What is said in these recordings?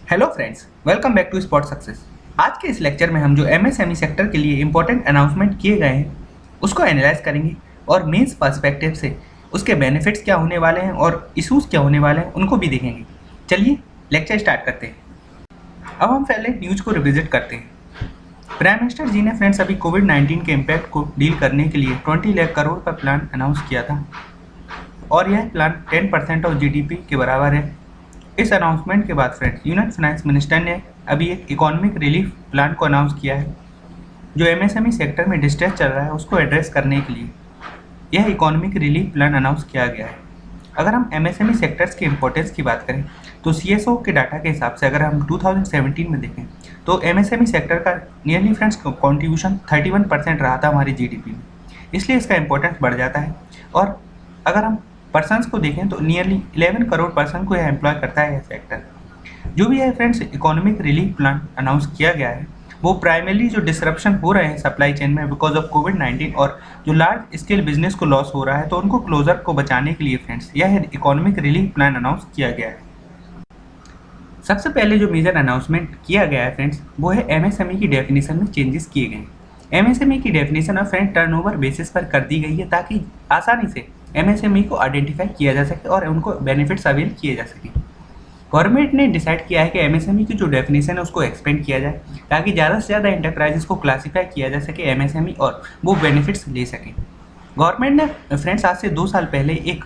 Hello friends, welcome back to spot success. आज के इस लेक्चर में हम जो एमएसएमई सेक्टर के लिए इंपॉर्टेंट अनाउंसमेंट किए गए हैं उसको एनालाइज करेंगे और मेंस पर्सपेक्टिव से उसके बेनिफिट्स क्या होने वाले हैं और इश्यूज क्या होने वाले हैं उनको भी देखेंगे। चलिए लेक्चर स्टार्ट करते हैं। अब हम पहले न्यूज को रिविजिट करते हैं। प्राइम मिनिस्टर जी ने फ्रेंड्स अभी कोविड-19 के इम्पैक्ट को डील करने के लिए 20 लाख करोड़ का प्लान अनाउंस किया था और यह प्लान 10% ऑफ जीडीपी के बराबर है। इस अनाउंसमेंट के बाद फ्रेंड्स यूनियन फाइनेंस मिनिस्टर ने अभी एक इकोनॉमिक रिलीफ प्लान को अनाउंस किया है जो एमएसएमई सेक्टर में डिस्ट्रेस चल रहा है उसको एड्रेस करने के लिए यह इकोनॉमिक रिलीफ प्लान अनाउंस किया गया है। अगर हम एमएसएमई सेक्टर्स के इंपॉर्टेंस की बात करें तो सीएसओ के डाटा के हिसाब से अगर हम 2017 में देखें तो एमएसएमई सेक्टर का नियरली फ्रेंड्स कॉन्ट्रीब्यूशन 31% रहा था हमारी जीडीपी में, इसलिए इसका इंपॉर्टेंस बढ़ जाता है। और अगर हम पर्सनस को देखें तो नियरली 11 करोड़ पर्सन को यह एम्प्लॉय करता है यह सेक्टर। जो भी है friends economic relief plan announce किया गया है वो प्राइमरली जो डिसरप्शन हो रहे हैं सप्लाई चेन में बिकॉज ऑफ कोविड-19 और जो लार्ज स्केल बिजनेस को लॉस हो रहा है तो उनको क्लोजर को बचाने के लिए फ्रेंड्स यह इकोनॉमिक रिलीफ प्लान अनाउंस किया गया है। सबसे पहले जो मेजर अनाउंसमेंट किया गया है फ्रेंड्स वो है एमएसएमई की डेफिनेशन में चेंजेस किए गए हैं। एमएसएमई की definition of friend turnover basis पर कर दी गई है ताकि आसानी से एमएसएमई को आइडेंटिफाई किया जा सके और उनको बेनिफिट्स अवेल किए जा सके। गवर्नमेंट ने डिसाइड किया है कि एमएसएमई की जो डेफिनेशन है उसको एक्सपेंड किया जाए ताकि ज़्यादा से ज़्यादा एंटरप्राइजेस को क्लासीफाई किया जा सके एमएसएमई और वो बेनिफिट्स ले सकें। गवर्नमेंट ने फ्रेंड्स आज से 2 साल पहले एक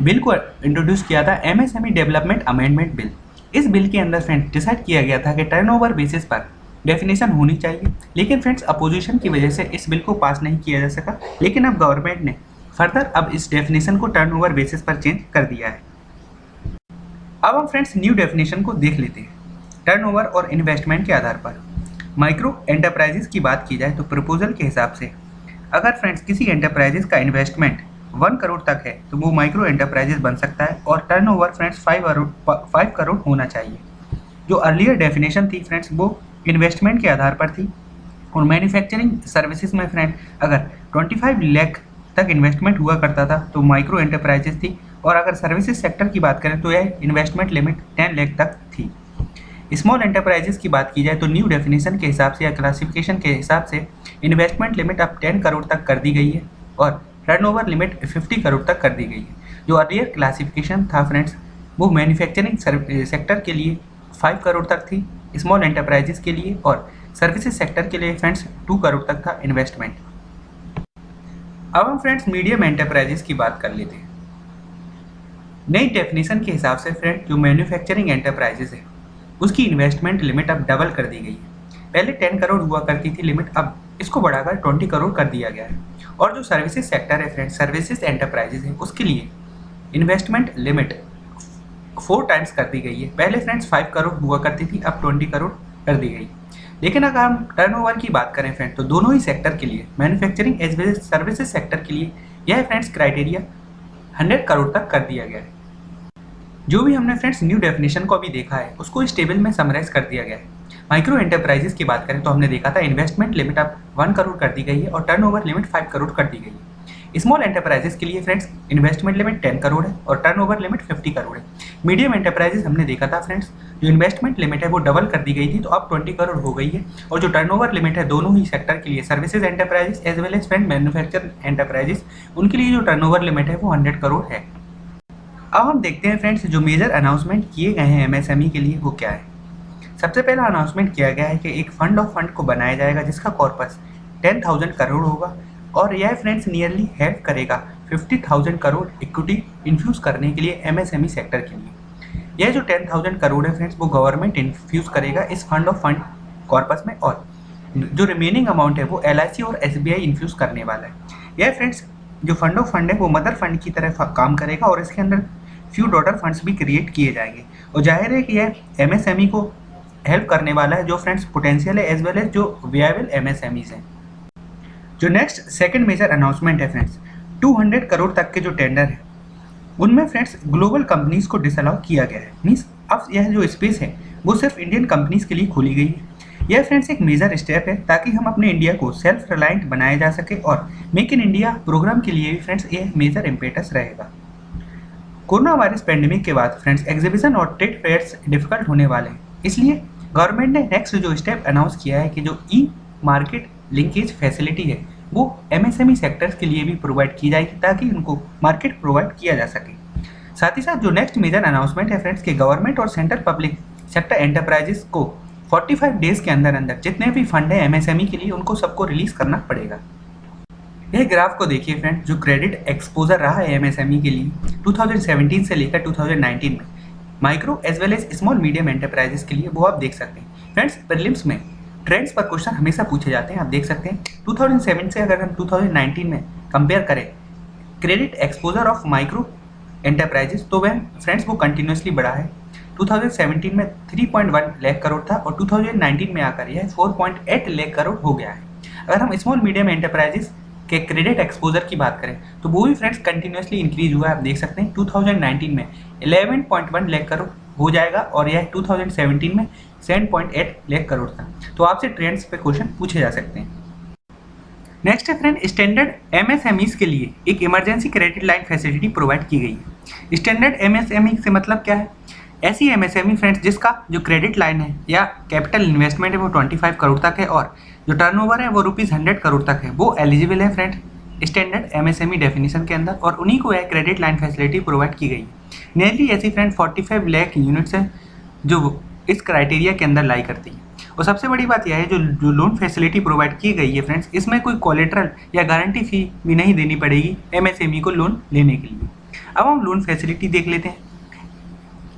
बिल को इंट्रोड्यूस किया था, एमएसएमई डेवलपमेंट अमेंडमेंट बिल। इस बिल के अंदर फ्रेंड्स डिसाइड किया गया था कि टर्नओवर बेसिस पर डेफिनेशन होनी चाहिए, लेकिन फ्रेंड्स अपोजिशन की वजह से इस बिल को पास नहीं किया जा सका। लेकिन अब गवर्नमेंट ने फर्दर अब इस डेफिनेशन को टर्नओवर बेसिस पर चेंज कर दिया है। अब हम फ्रेंड्स न्यू डेफिनेशन को देख लेते हैं। टर्नओवर और इन्वेस्टमेंट के आधार पर माइक्रो एंटरप्राइजेस की बात की जाए तो प्रपोजल के हिसाब से अगर फ्रेंड्स किसी एंटरप्राइजेस का इन्वेस्टमेंट 1 करोड़ तक है तो वो माइक्रो एंटरप्राइजेस बन सकता है और टर्नओवर फ्रेंड्स 5 करोड़ होना चाहिए। जो अर्लियर डेफिनेशन थी फ्रेंड्स वो इन्वेस्टमेंट के आधार पर थी और मैन्युफैक्चरिंग सर्विसेज में फ्रेंड अगर 25 लाख तक इन्वेस्टमेंट हुआ करता था तो माइक्रो एंटरप्राइजेस थी और अगर सर्विसेज सेक्टर की बात करें तो यह इन्वेस्टमेंट लिमिट 10 लाख तक थी। स्मॉल एंटरप्राइजेस की बात की जाए तो न्यू डेफिनेशन के हिसाब से या क्लासिफिकेशन के हिसाब से इन्वेस्टमेंट लिमिट अब 10 करोड़ तक कर दी गई है और टर्नओवर लिमिट 50 करोड़ तक कर दी गई है। जो अर्लियर क्लासिफिकेशन था फ्रेंड्स वो मैन्युफैक्चरिंग सेक्टर के लिए 5 करोड़ तक थी, स्मॉल एंटरप्राइजेस के लिए और सर्विसेज सेक्टर के लिए फ्रेंड्स 2 करोड़ तक था इन्वेस्टमेंट। अब हम फ्रेंड्स मीडियम एंटरप्राइजेस की बात कर लेते हैं। नई डेफिनेशन के हिसाब से फ्रेंड जो मैन्युफैक्चरिंग एंटरप्राइजेस है उसकी इन्वेस्टमेंट लिमिट अब डबल कर दी गई है। पहले 10 करोड़ हुआ करती थी लिमिट, अब इसको बढ़ाकर 20 करोड़ कर दिया गया है। और जो सर्विसेज सेक्टर है फ्रेंड्स सर्विसेज एंटरप्राइजेस है उसके लिए इन्वेस्टमेंट लिमिट 4 टाइम्स कर दी गई है। पहले फ्रेंड्स 5 करोड़ हुआ करती थी, अब 20 करोड़ कर दी गई। लेकिन अगर हम टर्नओवर की बात करें फ्रेंड तो दोनों ही सेक्टर के लिए manufacturing as well as services sector के लिए यह फ्रेंड्स क्राइटेरिया 100 करोड़ तक कर दिया गया है। जो भी हमने फ्रेंड्स न्यू डेफिनेशन को अभी देखा है उसको इस टेबल में समराइज कर दिया गया है। माइक्रो एंटरप्राइजेस की बात करें तो हमने देखा था इन्वेस्टमेंट लिमिट अब 1 करोड़ कर दी गई है और टर्नओवर लिमिट 5 करोड़ कर दी गई है। स्मॉल एंटरप्राइजेस के लिए फ्रेंड्स इन्वेस्टमेंट लिमिट 10 करोड़ है और टर्नओवर लिमिट 50 करोड़ है। मीडियम एंटरप्राइजेस हमने देखा था फ्रेंड्स जो इन्वेस्टमेंट लिमिट है वो डबल कर दी गई थी तो अब 20 करोड़ हो गई है और जो टर्नओवर लिमिट है दोनों ही सेक्टर के लिए services enterprises as well as friend manufacture enterprises उनके लिए जो टर्नओवर लिमिट है वो 100 करोड़ है। अब हम देखते हैं फ्रेंड्स जो मेजर अनाउंसमेंट किए गए हैं एमएसएमई के लिए वो क्या है। सबसे पहला अनाउंसमेंट किया गया है कि एक फंड ऑफ फंड को बनाया जाएगा जिसका कॉर्पस 10,000 करोड़ होगा और यह फ्रेंड्स नियरली हेल्प करेगा 50,000 करोड़ इक्विटी इन्फ्यूज़ करने के लिए एमएसएमई सेक्टर के लिए। यह जो 10,000 करोड़ है फ्रेंड्स वो गवर्नमेंट इन्फ्यूज़ करेगा इस फंड ऑफ फंड कॉर्पस में और जो रिमेनिंग अमाउंट है वो एलआईसी और एसबीआई इन्फ्यूज़ करने वाला है। यह फ्रेंड्स जो फंड ऑफ फंड है वो मदर फंड की तरह काम करेगा और इसके अंदर फ्यू डॉटर फंड्स भी क्रिएट किए जाएंगे और जाहिर है कि यह एमएसएमई को हेल्प करने वाला है जो फ्रेंड्स पोटेंशियल है एज वेल एज जो विएबल एमएसएमईज हैं। जो नेक्स्ट सेकंड मेजर अनाउंसमेंट है फ्रेंड्स 200 करोड़ तक के जो टेंडर है उनमें फ्रेंड्स ग्लोबल कंपनीज को डिसअलाउ किया गया है। मीन्स अब यह जो स्पेस है वो सिर्फ इंडियन कंपनीज के लिए खोली गई है। यह फ्रेंड्स एक मेजर स्टेप है ताकि हम अपने इंडिया को सेल्फ रिलायंट बनाया जा सके और मेक इन इंडिया प्रोग्राम के लिए भी फ्रेंड्स यह मेजर इम्पेटस रहेगा। कोरोना वायरस पेंडेमिक के बाद फ्रेंड्स एग्जीबिशन और ट्रेड फेयर्स डिफिकल्ट होने वाले हैं इसलिए गवर्नमेंट ने नेक्स्ट जो स्टेप अनाउंस किया है कि जो ई मार्केट लिंकेज फैसिलिटी है वो एमएसएमई सेक्टर्स के लिए भी प्रोवाइड की जाएगी ताकि उनको मार्केट प्रोवाइड किया जा सके। साथ ही साथ जो नेक्स्ट मेजर अनाउंसमेंट है फ्रेंड्स कि गवर्नमेंट और सेंट्रल पब्लिक सेक्टर एंटरप्राइजेस को 45 डेज के अंदर अंदर जितने भी फंड है एमएसएमई के लिए उनको सबको रिलीज करना पड़ेगा। यह ग्राफ को देखिए फ्रेंड्स, जो क्रेडिट एक्सपोजर रहा है एमएसएमई के लिए 2017 से लेकर 2019 में micro as well as small medium enterprises के लिए, वो आप देख सकते हैं। फ्रेंड्स प्रीलिम्स में ट्रेंड्स पर क्वेश्चन हमेशा पूछे जाते हैं, आप देख सकते हैं 2007 से अगर हम 2019 में कंपेयर करें credit exposure of micro enterprises तो वह फ्रेंड्स वो कंटिन्यूसली बढ़ा है। 2017 में 3.1 लाख करोड़ था और 2019 में आकर यह 4.8 लाख करोड़ हो गया है। अगर हम स्मॉल मीडियम एंटरप्राइजेस के क्रेडिट एक्सपोजर की बात करें तो वो भी फ्रेंड्स कंटिन्यूसली इंक्रीज हुआ है, आप देख सकते हैं 2019 में 11.1 लाख करोड़ हो जाएगा और यह 2017 में 7.8 लाख करोड़ था। तो आपसे ट्रेंड्स पे क्वेश्चन पूछे जा सकते हैं। नेक्स्ट है फ्रेंड, स्टैंडर्ड एमएसएमईज के लिए एक emergency credit line facility provide की गई है। स्टैंडर्ड एमएसएमई से मतलब क्या है? ऐसी एमएसएमई फ्रेंड्स जिसका जो क्रेडिट लाइन है या कैपिटल इन्वेस्टमेंट है वो 25 करोड़ तक है और जो टर्नओवर है वो ₹100 करोड़ तक है, वो एलिजिबल है फ्रेंड स्टैंडर्ड एमएसएमई डेफिनेशन के अंदर और उन्हीं को यह क्रेडिट लाइन फैसिलिटी प्रोवाइड की गई। नियरली ऐसी फ्रेंड 45 लाख यूनिट्स है जो इस क्राइटेरिया के अंदर लाई करती है। और सबसे बड़ी बात यह है जो लोन फैसिलिटी प्रोवाइड की गई है फ्रेंड्स, इसमें कोई कोलेटरल या गारंटी फी भी नहीं देनी पड़ेगी एमएसएमई को लोन लेने के लिए। अब हम लोन फैसिलिटी देख लेते हैं।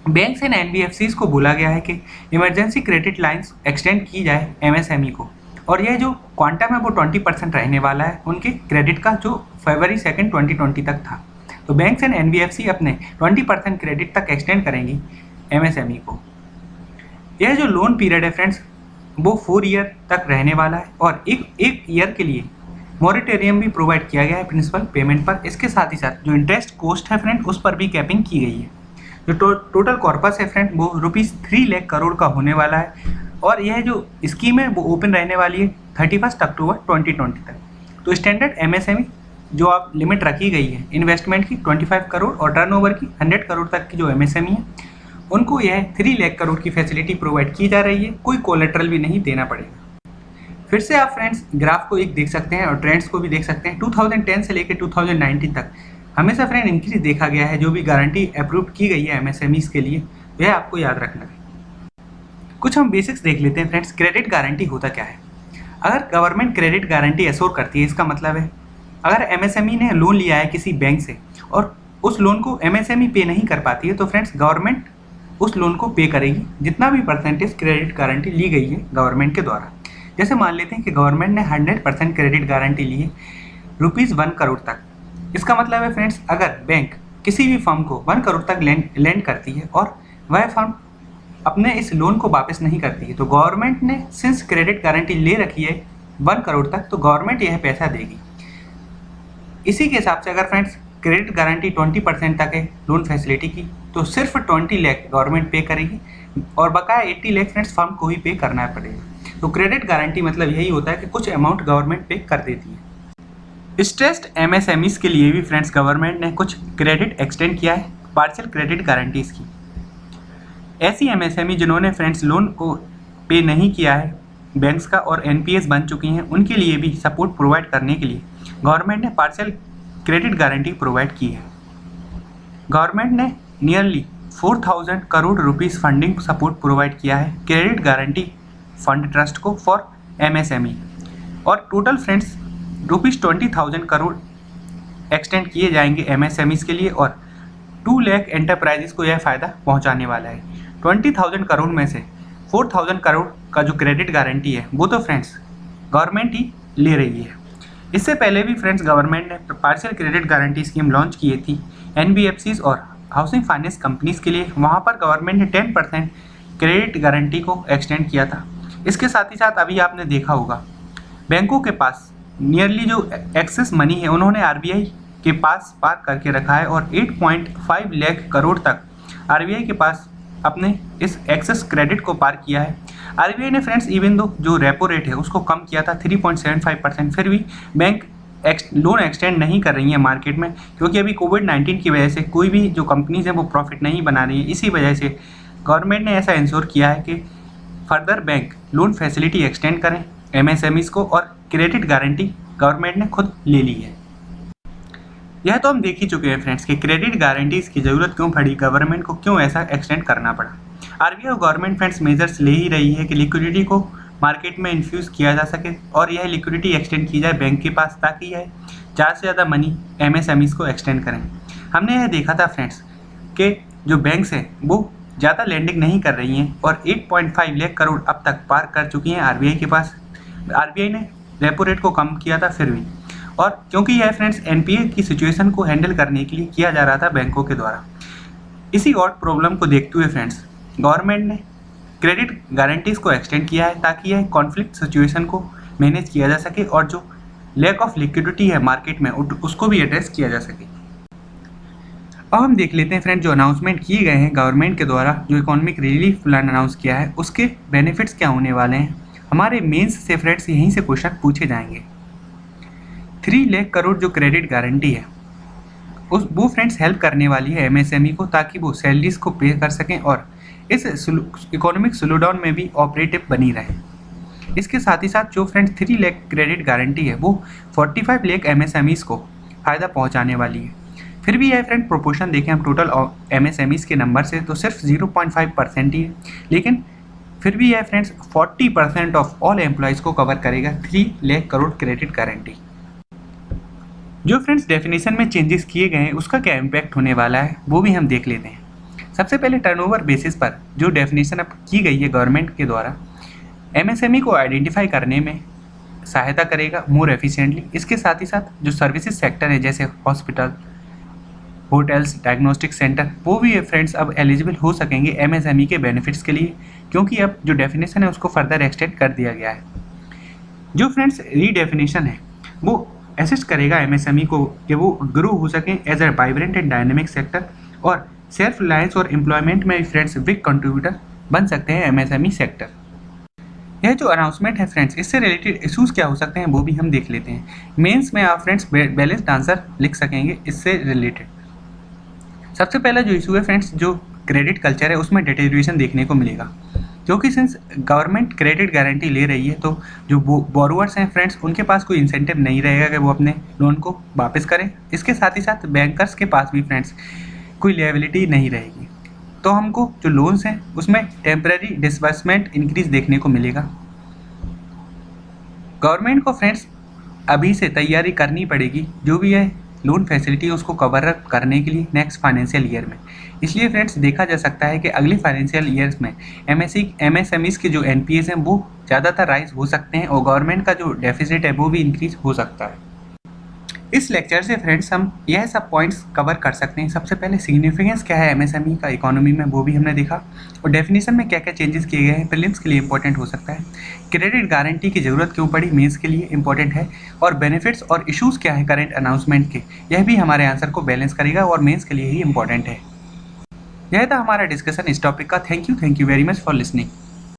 बैंक्स एंड एनबीएफसीज को बोला गया है कि इमरजेंसी क्रेडिट लाइंस एक्सटेंड की जाए एमएसएमई को और यह जो क्वांटम है वो 20% रहने वाला है उनके क्रेडिट का जो फरवरी 2 2020 तक था। तो बैंक्स एंड एनबीएफसी अपने 20% क्रेडिट तक एक्सटेंड करेंगी एमएसएमई को। यह जो लोन पीरियड है फ्रेंड्स वो 4 ईयर तक रहने वाला है और एक ईयर के लिए मॉरिटोरियम भी प्रोवाइड किया गया है प्रिंसिपल पेमेंट पर। इसके साथ ही साथ जो इंटरेस्ट कॉस्ट है फ्रेंड उस पर भी कैपिंग की गई है। जो टोटल कॉर्पस है फ्रेंड वो ₹3 लाख करोड़ का होने वाला है और यह जो स्कीम है वो ओपन रहने वाली है 31 अक्टूबर 2020 तक। तो स्टैंडर्ड एमएसएमई जो आप लिमिट रखी गई है इन्वेस्टमेंट की 25 करोड़ और टर्नओवर की 100 करोड़ तक की जो एमएसएमई है उनको यह 3 लाख करोड़ की फैसिलिटी प्रोवाइड की जा रही है, कोई कोलेटरल भी नहीं देना पड़ेगा। फिर से आप फ्रेंड्स ग्राफ को एक देख सकते हैं और ट्रेंड्स को भी देख सकते हैं। 2010 से लेकर 2019 तक हमेशा फ्रेंड इंक्रीज देखा गया है। जो भी गारंटी अप्रूव की गई है एमएसएमईज के लिए वह आपको याद रखना है। कुछ हम बेसिक्स देख लेते हैं फ्रेंड्स। क्रेडिट गारंटी होता क्या है? अगर गवर्नमेंट क्रेडिट गारंटी एश्योर करती है, इसका मतलब है अगर एमएसएमई ने लोन लिया है किसी बैंक से और उस लोन को एमएसएमई पे नहीं कर पाती है तो फ्रेंड्स गवर्नमेंट उस लोन को पे करेगी जितना भी परसेंटेज क्रेडिट गारंटी ली गई है गवर्नमेंट के द्वारा। जैसे मान लेते हैं कि गवर्नमेंट ने 100% क्रेडिट गारंटी ली है ₹1 करोड़ तक। इसका मतलब है फ्रेंड्स अगर बैंक किसी भी फर्म को 1 करोड़ तक लैंड करती है और वह फर्म अपने इस लोन को वापस नहीं करती है तो गवर्नमेंट ने सिंस क्रेडिट गारंटी ले रखी है 1 करोड़ तक तो गवर्नमेंट यह पैसा देगी। इसी के हिसाब से अगर फ्रेंड्स क्रेडिट गारंटी 20% तक है लोन फैसिलिटी की तो सिर्फ 20 लाख गवर्नमेंट पे करेगी और बकाया 80 लाख फ्रेंड्स फर्म को ही पे करना पड़ेगा। तो क्रेडिट गारंटी मतलब यही होता है कि कुछ अमाउंट गवर्नमेंट पे कर देती है। स्ट्रेस्ड एमएसएमईज के लिए भी फ्रेंड्स गवर्नमेंट ने कुछ क्रेडिट एक्सटेंड किया है पार्शियल क्रेडिट गारंटीज की। ऐसी एमएसएमई जिन्होंने फ्रेंड्स लोन को पे नहीं किया है बैंक्स का और एनपीएस बन चुकी हैं उनके लिए भी सपोर्ट प्रोवाइड करने के लिए गवर्नमेंट ने पार्शियल क्रेडिट गारंटी प्रोवाइड की है। गवर्नमेंट ने nearly 4000 crore rupees funding support provide किया है क्रेडिट गारंटी फंड ट्रस्ट को फॉर एमएसएमई और टोटल फ्रेंड्स ₹20,000 करोड़ एक्सटेंड किए जाएंगे एमएसएमईज के लिए और 2 लाख एंटरप्राइजेस को यह फ़ायदा पहुंचाने वाला है। 20,000 करोड़ में से 4,000 करोड़ का जो क्रेडिट गारंटी है वो तो फ्रेंड्स गवर्नमेंट ही ले रही है। इससे पहले भी फ्रेंड्स गवर्नमेंट ने partial credit guarantee scheme launch की थी एनबीएफसीज और हाउसिंग फाइनेंस कंपनीज के लिए। वहाँ पर गवर्नमेंट ने 10% क्रेडिट गारंटी को एक्सटेंड किया था। इसके साथ ही साथ अभी आपने देखा होगा बैंकों के पास नियरली जो एक्सेस मनी है उन्होंने आरबीआई के पास पार करके रखा है और 8.5 लाख करोड़ तक आरबीआई के पास अपने इस एक्सेस क्रेडिट को पार किया है। आरबीआई ने फ्रेंड्स इवन दो जो रेपो रेट है उसको कम किया था 3.75%, फिर भी बैंक लोन एक्सटेंड नहीं कर रही है मार्केट में क्योंकि अभी कोविड-19 की वजह से कोई भी जो कंपनीज हैं वो प्रॉफिट नहीं बना रही है। इसी वजह से गवर्नमेंट ने ऐसा इंश्योर किया है कि further bank loan facility extend करें एमएसएमईज को, और क्रेडिट गारंटी गवर्नमेंट ने खुद ले ली है। यह तो हम देख ही चुके हैं फ्रेंड्स कि क्रेडिट गारंटीज की जरूरत क्यों पड़ी, गवर्नमेंट को क्यों ऐसा एक्सटेंड करना पड़ा। आरबीआई और गवर्नमेंट फ्रेंड्स मेजर्स ले ही रही है कि लिक्विडिटी को मार्केट में इन्फ्यूज़ किया जा सके और यह लिक्विडिटी एक्सटेंड की जाए बैंक के पास, ताकि यह ज़्यादा से ज़्यादा मनी एमएसएमईज को एक्सटेंड करें। हमने यह देखा था फ्रेंड्स कि जो बैंक्स हैं वो ज़्यादा लेंडिंग नहीं कर रही हैं और 8.5 लाख करोड़ अब तक पार कर चुकी हैं आरबीआई के पास। आरबीआई ने रेपो रेट को कम किया था फिर भी, और क्योंकि यह फ्रेंड्स एनपीए की सिचुएशन को हैंडल करने के लिए किया जा रहा था बैंकों के द्वारा। इसी और प्रॉब्लम को देखते हुए फ्रेंड्स गवर्नमेंट ने क्रेडिट गारंटीज़ को एक्सटेंड किया है, ताकि यह कॉन्फ्लिक्ट सिचुएशन को मैनेज किया जा सके और जो लैक ऑफ लिक्विडिटी है मार्केट में उसको भी एड्रेस किया जा सके। अब हम देख लेते हैं फ्रेंड जो अनाउंसमेंट किए गए हैं गवर्नमेंट के द्वारा, जो इकोनॉमिक रिलीफ प्लान अनाउंस किया है उसके बेनिफिट्स क्या होने वाले हैं। हमारे मेंस से फ्रेंड्स यहीं से क्वेश्चन पूछे जाएंगे। 3 लाख करोड़ जो क्रेडिट गारंटी है वो फ्रेंड्स हेल्प करने वाली है एमएसएमई को, ताकि वो सैलरीज को पे कर सकें और इस इकोनॉमिक स्लोडाउन में भी ऑपरेटिव बनी रहे। इसके साथ ही साथ जो फ्रेंड्स 3 लाख क्रेडिट गारंटी है वो 45 लाख एमएसएमईज को फ़ायदा पहुंचाने वाली है। फिर भी यह फ्रेंड प्रोपोर्शन देखें हम टोटल एमएसएमईज के नंबर से तो सिर्फ 0.5% ही है, लेकिन फिर भी यह फ्रेंड्स 40% ऑफ ऑल एम्प्लॉयज़ को कवर करेगा 3 लाख करोड़ क्रेडिट गारंटी। जो फ्रेंड्स डेफिनेशन में चेंजेस किए गए हैं उसका क्या इम्पैक्ट होने वाला है वो भी हम देख लेते हैं। सबसे पहले टर्नओवर बेसिस पर जो डेफिनेशन अब की गई है गवर्नमेंट के द्वारा, एमएसएमई को आइडेंटिफाई करने में सहायता करेगा मोर एफिशिएंटली। इसके साथ ही साथ जो सर्विसेज सेक्टर है जैसे हॉस्पिटल, होटल्स, डायग्नोस्टिक सेंटर, वो भी फ्रेंड्स अब एलिजिबल हो सकेंगे एमएसएमई के बेनिफिट्स के लिए, क्योंकि अब जो डेफिनेशन है उसको फर्दर एक्सटेंड कर दिया गया है। जो फ्रेंड्स रीडेफिनेशन है वो असिस्ट करेगा एमएसएमई को कि वो ग्रो हो सकें as a vibrant and dynamic sector, और सेल्फ रिलायंस और एम्प्लॉयमेंट में फ्रेंड्स बिग कंट्रीब्यूटर बन सकते हैं एमएसएमई सेक्टर। यह जो अनाउंसमेंट है फ्रेंड्स इससे रिलेटेड इशूज़ क्या हो सकते हैं वो भी हम देख लेते हैं। मेंस में आप फ्रेंड्स बैलेंस्ड आंसर लिख सकेंगे इससे रिलेटेड। सबसे पहला जो इशू है फ्रेंड्स जो क्रेडिट कल्चर है उसमें डिटेरियोरेशन देखने को मिलेगा, क्योंकि सिंस गवर्नमेंट क्रेडिट गारंटी ले रही है तो जो बोरोवर्स हैं फ्रेंड्स उनके पास कोई इंसेंटिव नहीं रहेगा कि वो अपने लोन को वापस करें। इसके साथ ही साथ बैंकर्स के पास भी फ्रेंड्स कोई लायबिलिटी नहीं रहेगी, तो हमको जो लोन्स हैं उसमें टेम्पररी डिसबर्समेंट इंक्रीज देखने को मिलेगा। गवर्नमेंट को फ्रेंड्स अभी से तैयारी करनी पड़ेगी जो भी है लोन फैसिलिटी उसको कवर अप करने के लिए नेक्स्ट फाइनेंशियल ईयर में। इसलिए फ्रेंड्स देखा जा सकता है कि अगले फाइनेंशियल ईयर्स में एमएसएमईज के जो एनपीएस हैं वो ज़्यादातर राइज हो सकते हैं और गवर्नमेंट का जो डेफिसिट है वो भी इंक्रीज हो सकता है। इस लेक्चर से फ्रेंड्स हम यह सब पॉइंट्स कवर कर सकते हैं। सबसे पहले सिग्निफिकेंस क्या है एमएसएमई का इकोनॉमी में वो भी हमने देखा, और डेफिनेशन में क्या क्या चेंजेस किए गए हैं प्रीलिम्स के लिए इंपॉर्टेंट हो सकता है। क्रेडिट गारंटी की ज़रूरत क्यों पड़ी मेंस के लिए इंपॉर्टेंट है, और बेनिफिट्स और इश्यूज़ क्या है करंट अनाउंसमेंट के, यह भी हमारे आंसर को बैलेंस करेगा और मेंस के लिए ही इंपॉर्टेंट है। यह था हमारा डिस्कशन इस टॉपिक का। Thank you very much for listening.